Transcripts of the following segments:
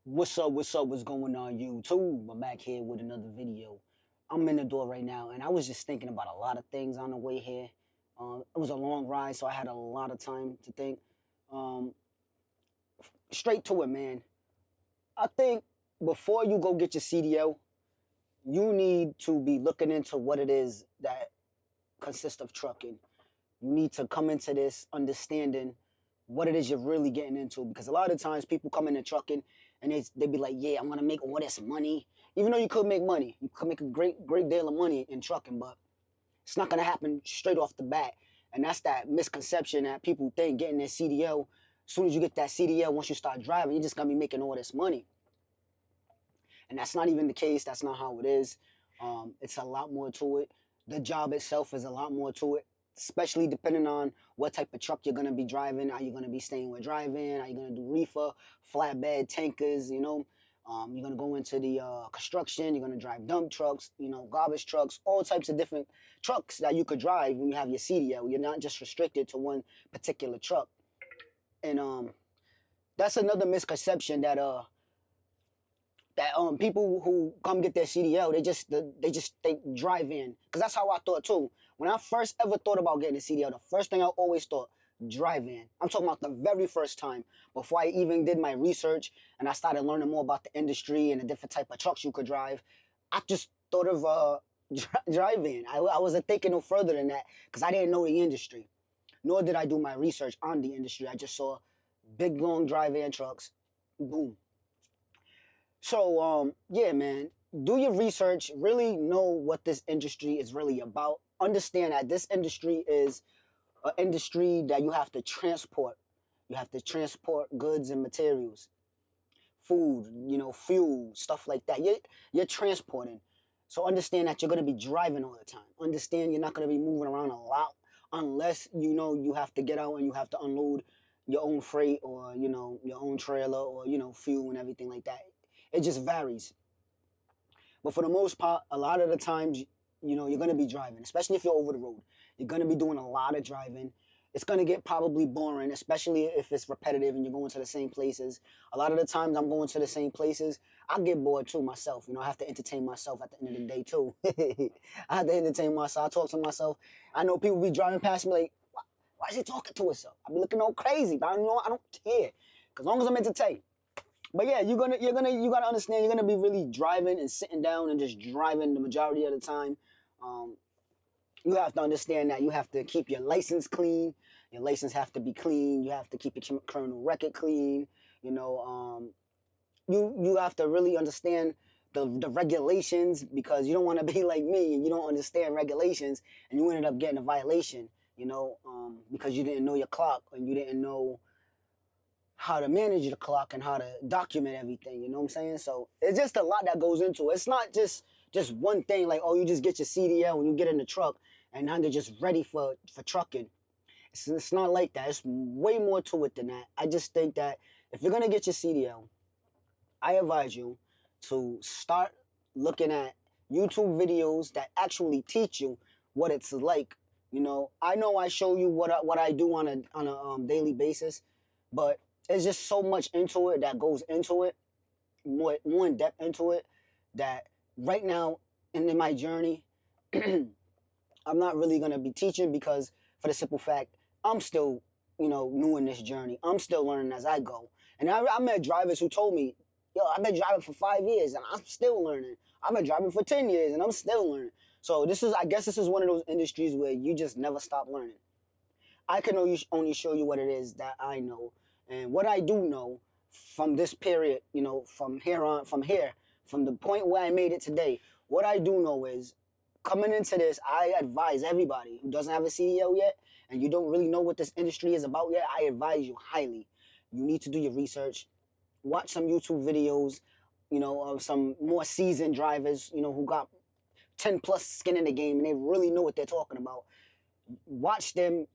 What's up? What's up? What's going on, YouTube? I'm back here with another video. I'm in the door right now, and I was just thinking about a lot of things on the way here. It was a long ride, so I had a lot of time to think. Um, Straight to it, man. I think before you go get your CDL, you need to be looking into what it is that consists of trucking. You need to come into this understanding what it is you're really getting into, because a lot of times people come into trucking and they be like, yeah, I'm gonna make all this money. Even though you could make money, you could make a great deal of money in trucking, but it's not gonna happen straight off the bat. And that's that misconception that people think getting their CDL. As soon as you get that CDL, once you start driving, you're just gonna be making all this money. And that's not even the case. That's not how it is. It's a lot more to it. The job itself is a lot more to it, especially depending on what type of truck you're going to be driving. Are you going to be staying with driving? Are you going to do reefer, flatbed, tankers, you're going to go into the construction. You're going to drive dump trucks, garbage trucks, all types of different trucks that you could drive when you have your CDL. You're not just restricted to one particular truck. And that's another misconception that people who come get their CDL, they drive in, because that's how I thought too. When I first ever thought about getting a CDL, the first thing I always thought, drive in. I'm talking about the very first time, before I even did my research and I started learning more about the industry and the different type of trucks you could drive. I just thought of drive in. I wasn't thinking no further than that, because I didn't know the industry, nor did I do my research on the industry. I just saw big long drive-in trucks, boom. So, yeah, man, do your research, really know what this industry is really about. Understand that this industry is an industry that you have to transport. You have to transport goods and materials, food, fuel, stuff like that. You're transporting. So understand that you're going to be driving all the time. Understand you're not going to be moving around a lot unless you have to get out and you have to unload your own freight, or, your own trailer, or, fuel and everything like that. It just varies. But for the most part, a lot of the times, you're going to be driving, especially if you're over the road. You're going to be doing a lot of driving. It's going to get probably boring, especially if it's repetitive and you're going to the same places. A lot of the times I'm going to the same places, I get bored too myself. I have to entertain myself at the end of the day too. I have to entertain myself. I talk to myself. I know people be driving past me like, why is he talking to himself? I be looking all crazy, but I don't care. Because as long as I'm entertained. But yeah, you gotta understand, you're gonna be really driving and sitting down and just driving the majority of the time. You have to understand that you have to keep your license clean. Your license have to be clean. You have to keep your criminal record clean. You have to really understand the regulations, because you don't want to be like me and you don't understand regulations and you ended up getting a violation. Because you didn't know your clock and you didn't know how to manage the clock and how to document everything, you know what I'm saying? So it's just a lot that goes into it. It's not just one thing, like, oh, you just get your CDL when you get in the truck and now they're just ready for trucking. It's not like that. It's way more to it than that. I just think that if you're going to get your CDL, I advise you to start looking at YouTube videos that actually teach you what it's like. I know I show you what I do on a daily basis, but there's just so much into it that goes into it, more in depth into it, that right now in my journey, I'm not really going to be teaching, because for the simple fact, I'm still, new in this journey. I'm still learning as I go. And I met drivers who told me, yo, I've been driving for 5 years and I'm still learning. I've been driving for 10 years and I'm still learning. So I guess this is one of those industries where you just never stop learning. I can only show you what it is that I know. And what I do know from this period, from the point where I made it today, what I do know is, coming into this, I advise everybody who doesn't have a CDL yet and you don't really know what this industry is about yet, I advise you highly. You need to do your research, watch some YouTube videos, of some more seasoned drivers, who got 10 plus skin in the game and they really know what they're talking about. Watch them.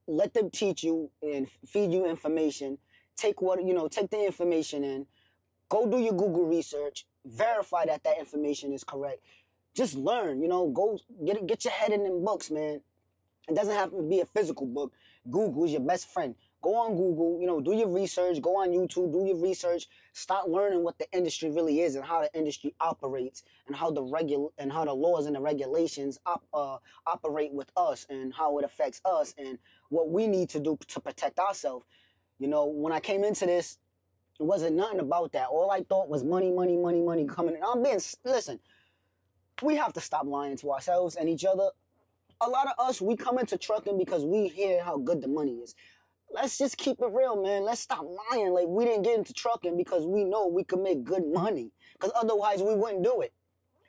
Let them teach you and feed you information. Take the information in. Go do your Google research. Verify that information is correct. Just learn, go get your head in them books, man. It doesn't have to be a physical book. Google is your best friend. Go on Google, do your research. Go on YouTube, do your research. Start learning what the industry really is and how the industry operates and how the laws and the regulations operate with us and how it affects us and what we need to do to protect ourselves. When I came into this, it wasn't nothing about that. All I thought was money, money, money, money coming in. Listen, we have to stop lying to ourselves and each other. A lot of us, we come into trucking because we hear how good the money is. Let's just keep it real, man. Let's stop lying. Like, we didn't get into trucking because we know we could make good money. Because otherwise, we wouldn't do it.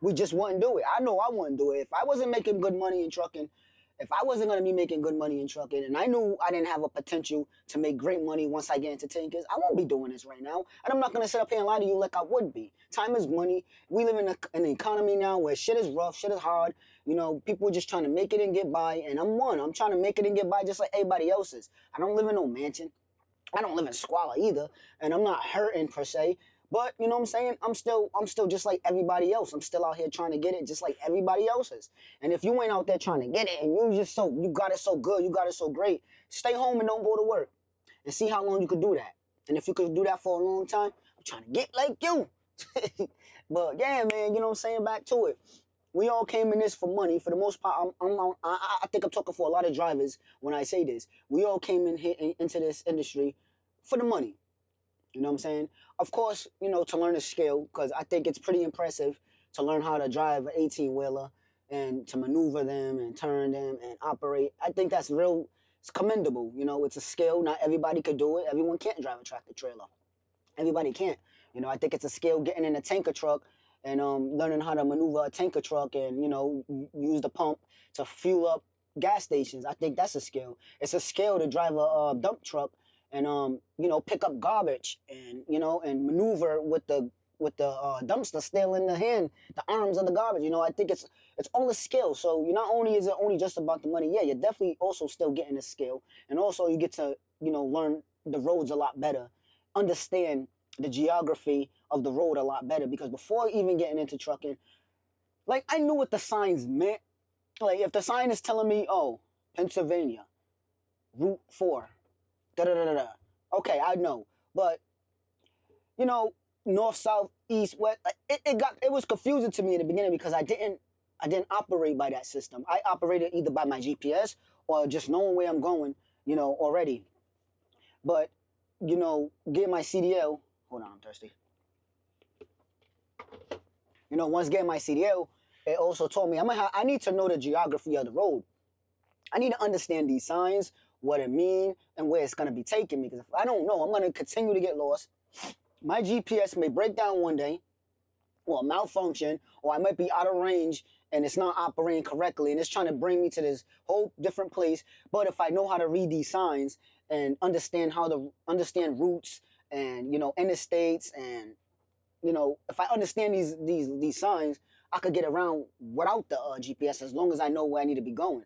We just wouldn't do it. I know I wouldn't do it. If I wasn't making good money in trucking, if I wasn't going to be making good money in trucking, and I knew I didn't have a potential to make great money once I get into tankers, I won't be doing this right now. And I'm not going to sit up here and lie to you like I would be. Time is money. We live in an economy now where shit is rough, shit is hard. People are just trying to make it and get by, and I'm trying to make it and get by just like everybody else is. I don't live in no mansion. I don't live in squalor either, and I'm not hurting per se. But you know what I'm saying? I'm still just like everybody else. I'm still out here trying to get it just like everybody else is. And if you ain't out there trying to get it and you got it so good, you got it so great, stay home and don't go to work. And see how long you could do that. And if you could do that for a long time, I'm trying to get like you. But yeah, man, you know what I'm saying? Back to it. We all came in this for money. For the most part, I think I'm talking for a lot of drivers when I say this. We all came in here into this industry for the money. You know what I'm saying? Of course, to learn a skill, because I think it's pretty impressive to learn how to drive an 18-wheeler and to maneuver them and turn them and operate. I think that's it's commendable. It's a skill. Not everybody could do it. Everyone can't drive a tractor trailer. Everybody can't. I think it's a skill getting in a tanker truck and learning how to maneuver a tanker truck and, use the pump to fuel up gas stations. I think that's a skill. It's a skill to drive a dump truck and pick up garbage and and maneuver with the dumpster still in the hand, the arms of the garbage. I think it's all a skill. So not only is it only just about the money, yeah, you're definitely also still getting a skill, and also you get to learn the roads a lot better, understand the geography of the road a lot better. Because before even getting into trucking, like, I knew what the signs meant. Like, if the sign is telling me, oh, Pennsylvania, Route 4, da da da da. Okay, I know. But north, south, east, west. It was confusing to me in the beginning because I didn't operate by that system. I operated either by my GPS or just knowing where I'm going, already. But getting my CDL. Hold on, I'm thirsty. Once getting my CDL, it also told me I need to know the geography of the road. I need to understand these signs, what it means, and where it's going to be taking me. Because if I don't know, I'm going to continue to get lost. My GPS may break down one day or malfunction, or I might be out of range and it's not operating correctly and it's trying to bring me to this whole different place. But if I know how to read these signs and understand routes and interstates, and if I understand these signs, I could get around without the GPS as long as I know where I need to be going.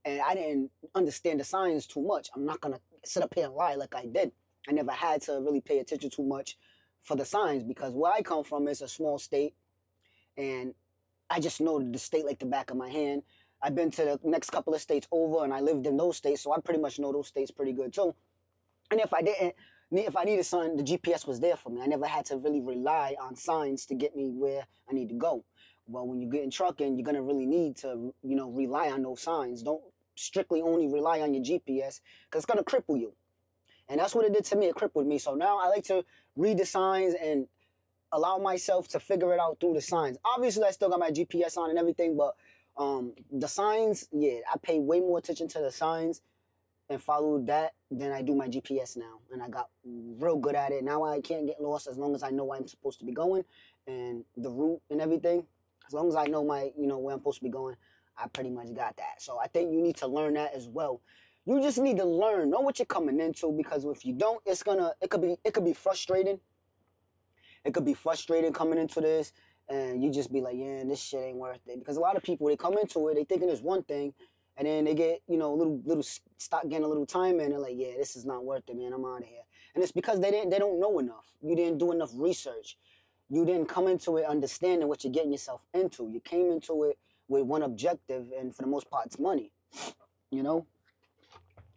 And I didn't understand the signs too much. I'm not gonna sit up here and lie like I did. I never had to really pay attention too much for the signs because where I come from is a small state, and I just know the state like the back of my hand. I've been to the next couple of states over, and I lived in those states, so I pretty much know those states pretty good too. And if I needed something, the GPS was there for me. I never had to really rely on signs to get me where I need to go. Well, when you get in trucking, you're gonna really need to, rely on those signs. Don't strictly only rely on your GPS because it's gonna cripple you. And that's what it did to me. It crippled me. So now I like to read the signs and allow myself to figure it out through the signs. Obviously, I still got my GPS on and everything, but the signs, yeah, I pay way more attention to the signs and follow that than I do my GPS now. And I got real good at it. Now I can't get lost as long as I know where I'm supposed to be going and the route and everything. As long as I know where I'm supposed to be going, I pretty much got that. So I think you need to learn that as well. You just need to know what you're coming into, because if you don't, it could be frustrating. It could be frustrating coming into this, and you just be like, yeah, this shit ain't worth it. Because a lot of people, they come into it, they thinking it's one thing, and then they get, little start getting a little time, and they're like, yeah, this is not worth it, man. I'm out of here. And it's because they don't know enough. You didn't do enough research. You didn't come into it understanding what you're getting yourself into. You came into it with one objective, and for the most part, it's money.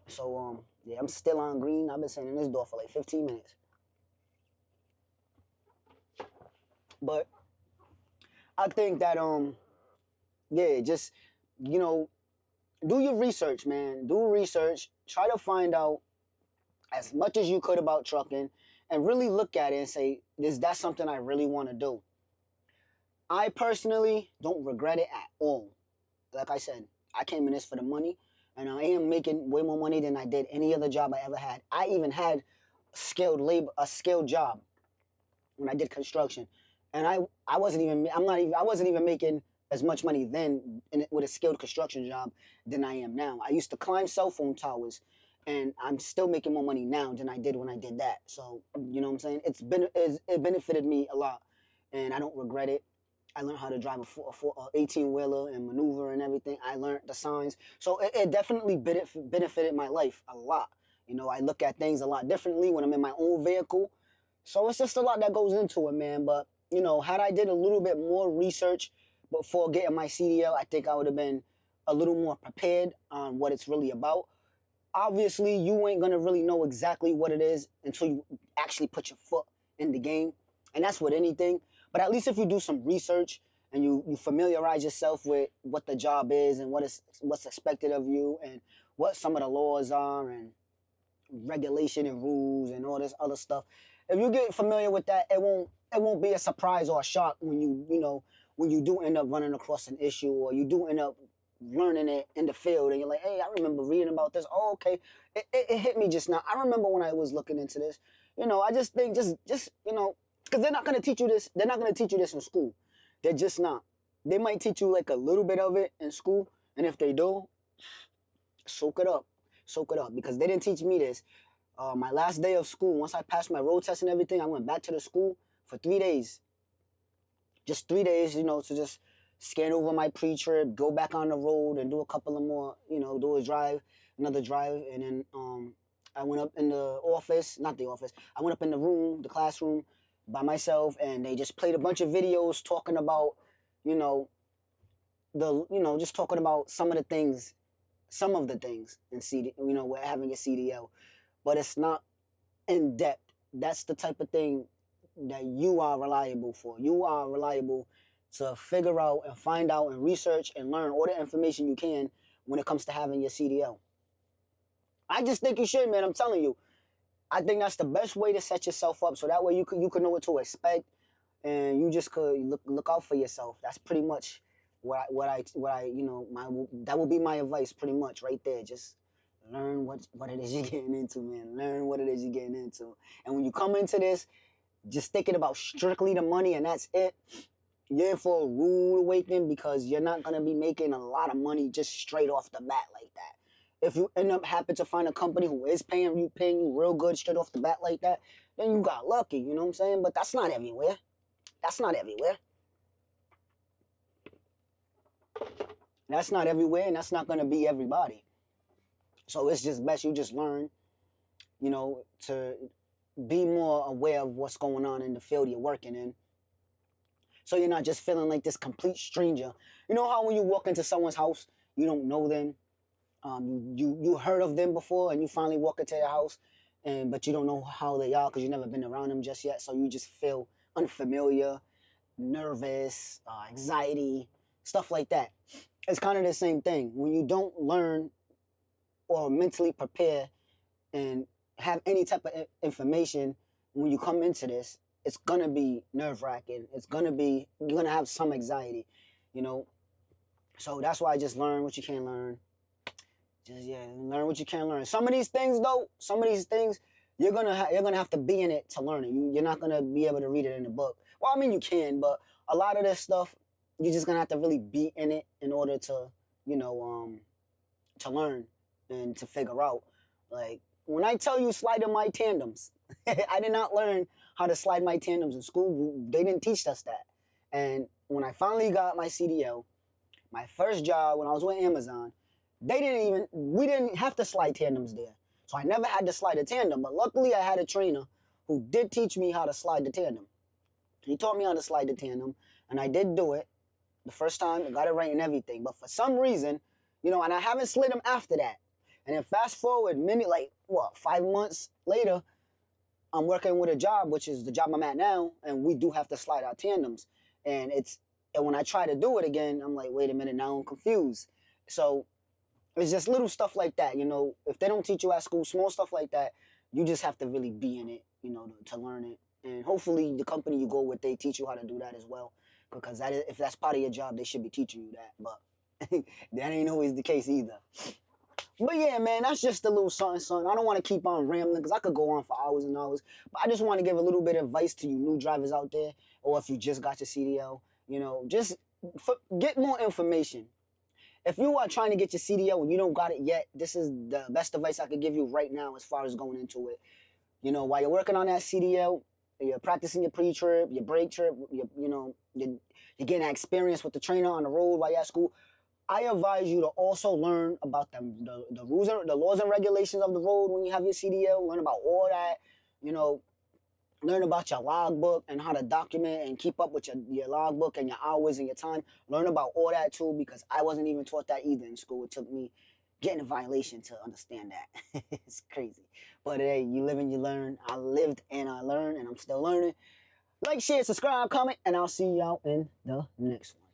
So Yeah, I'm still on green. I've been sitting in this door for like 15 minutes. But I think that yeah, just you know, do your research, man. Do research. Try to find out as much as you could about trucking, and really look at it and say, is that something I really want to do? I personally don't regret it at all. Like I said, I came in this for the money, and I am making way more money than I did any other job I ever had. I even had a skilled job when I did construction, and I wasn't even I wasn't even making as much money then with a skilled construction job than I am now. I used to climb cell phone towers, and I'm still making more money now than I did when I did that. So you know what I'm saying? It benefited me a lot, and I don't regret it. I learned how to drive a 18 wheeler and maneuver and everything. I learned the signs, so it definitely benefited my life a lot. You know, I look at things a lot differently when I'm in my own vehicle. So it's just a lot that goes into it, man. But you know, had I did a little bit more research before getting my CDL, I think I would have been a little more prepared on what it's really about. Obviously, you ain't gonna really know exactly what it is until you actually put your foot in the game, and that's with anything. But at least if you do some research and you familiarize yourself with what the job is and what's expected of you and what some of the laws are and regulation and rules and all this other stuff. If you get familiar with that, it won't be a surprise or a shock when when you do end up running across an issue or you do end up learning it in the field and you're like, hey, I remember reading about this. Oh, okay, it hit me just now. I remember when I was looking into this. I just think just because they're not gonna teach you this. They're not gonna teach you this in school. They're just not. They might teach you like a little bit of it in school, and if they do, soak it up because they didn't teach me this. My last day of school, once I passed my road test and everything, I went back to the school for 3 days. Just 3 days, to just scan over my pre-trip, go back on the road and do a couple of more, do another drive. And then I went up in the office, not the office, I went up in the classroom by myself, and they just played a bunch of videos talking about, you know, just talking about some of the things in with having a CDL, but it's not in depth. That's the type of thing that you are reliable for. You are reliable to figure out and find out and research and learn all the information you can when it comes to having your CDL. I just think you should, man. I'm telling you. I think that's the best way to set yourself up, so that way you could know what to expect, and you just could look out for yourself. That's pretty much that would be my advice, pretty much right there. Just learn what it is you're getting into, man. Learn what it is you're getting into, and when you come into this, just thinking about strictly the money and that's it, you're in for a rude awakening because you're not gonna be making a lot of money just straight off the bat like that. If you end up happen to find a company who is paying you real good straight off the bat like that, then you got lucky, you know what I'm saying? But that's not everywhere. That's not everywhere. That's not everywhere, and that's not gonna be everybody. So it's just best you just learn, to be more aware of what's going on in the field you're working in. So you're not just feeling like this complete stranger. You know how when you walk into someone's house, you don't know them, you heard of them before, and you finally walk into their house, but you don't know how they are because you've never been around them just yet. So you just feel unfamiliar, nervous, anxiety, stuff like that. It's kind of the same thing when you don't learn or mentally prepare and have any type of information when you come into this. It's gonna be nerve-wracking. You're gonna have some anxiety, So that's why I just learn what you can learn. Learn what you can learn. Some of these things, you're gonna have to be in it to learn it. You're not gonna be able to read it in the book. Well, I mean you can, but a lot of this stuff you're just gonna have to really be in it in order to, to learn and to figure out. Like when I tell you sliding my tandems, I did not learn how to slide my tandems in school. They didn't teach us that. And when I finally got my CDL, my first job when I was with Amazon, we didn't have to slide tandems there. So I never had to slide a tandem, but luckily I had a trainer who did teach me how to slide the tandem. He taught me how to slide the tandem, and I did do it the first time. I got it right and everything. But for some reason, and I haven't slid them after that. And then fast forward what, 5 months later, I'm working with a job, which is the job I'm at now, and we do have to slide our tandems. And when I try to do it again, I'm like, wait a minute, now I'm confused. So it's just little stuff like that, you know. If they don't teach you at school, small stuff like that, you just have to really be in it, you know, to learn it. And hopefully, the company you go with, they teach you how to do that as well, because if that's part of your job, they should be teaching you that. But that ain't always the case either. But yeah, man, that's just a little something, something. I don't want to keep on rambling because I could go on for hours and hours. But I just want to give a little bit of advice to you new drivers out there, or if you just got your CDL, you know, just get more information. If you are trying to get your CDL and you don't got it yet, this is the best advice I could give you right now as far as going into it. You know, while you're working on that CDL, you're practicing your pre-trip, your break trip, you're getting that experience with the trainer on the road while you're at school. I advise you to also learn about the rules and the laws and regulations of the road when you have your CDL. Learn about all that, you know. Learn about your logbook and how to document and keep up with your logbook and your hours and your time. Learn about all that too, because I wasn't even taught that either in school. It took me getting a violation to understand that. It's crazy. But hey, you live and you learn. I lived and I learned, and I'm still learning. Like, share, subscribe, comment, and I'll see y'all in the next one.